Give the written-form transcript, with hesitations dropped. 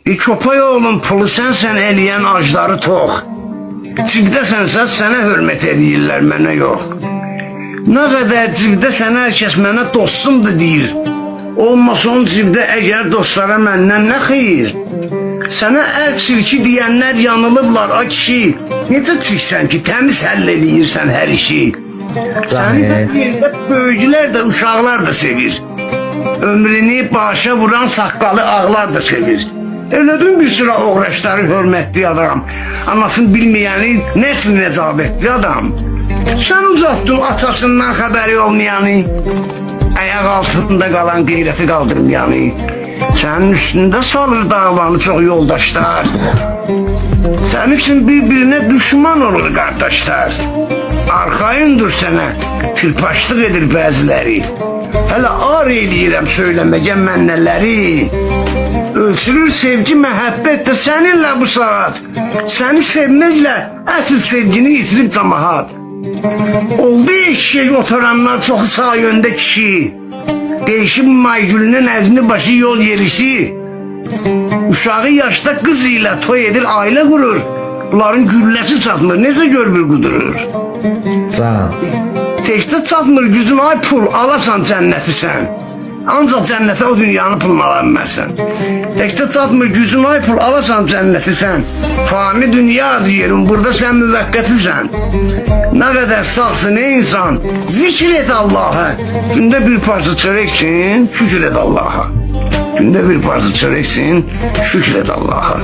Köpək oğlum pulu sən eləyən acları tox. Cibdəsənsə sənə hörmət edirlər, mənə yox. Nə qədər cibdə sənə hər kəs mənə dostumdur deyir. Olmasa onun cibdə əgər dostlara məndən nə xeyir? Sənə əl çirki deyənlər yanılıblar, a kişi. Necə çirksən ki, təmiz həll edirsən hər işi. Səni də yerdə böyücülər də, uşaqlar da sevir. Ömrünü başa vuran saqqalı ağlar da sevir. Elədim bir sıra uğraşları hörmətli adam. Anasını bilməyəni nəsil nəcabətli adam. Sən uzatdın atasından xəbəri olmayanı, ayaq altında qalan qeyrəti qaldırmayanı. Sənin üstündə salır davanı çox yoldaşlar. Sənin üçün bir-birinə düşman olur qardaşlar. Arxayındır sənə, tırpaşlıq edir bəziləri. Hələ ar eləyirəm söyləməgə mən nələri. Ölçülür sevgi, məhəbbət də səninlə bu saat. Səni sevməklə əsl sevgini itirib camahat. Oldu eşək oturanlar çoxu sağ yöndə kişi. Değişib maygülünün əzni başı yol yerişi. Uşağı yaşda qız ilə toy edir, ailə qurur. Bunların gülləsi çatmır, necə görbür qudurur. Tekdə çatmır gücün, ay pul, alasan cənnəti sən. Ancaq cənnətə o dünyanı puluna ala bilmərsən. Tekdə çatmır gücün, ay pul, alasan cənnəti sən. Fani dünyadır yerin, burada sən müvəqqətisən. Nə qədər sağsın ey insan, zikr et Allah'a. Gündə bir parça çörəksin, şükür et Allah'a. Gündə bir parça çörəksin, şükür et Allah'a.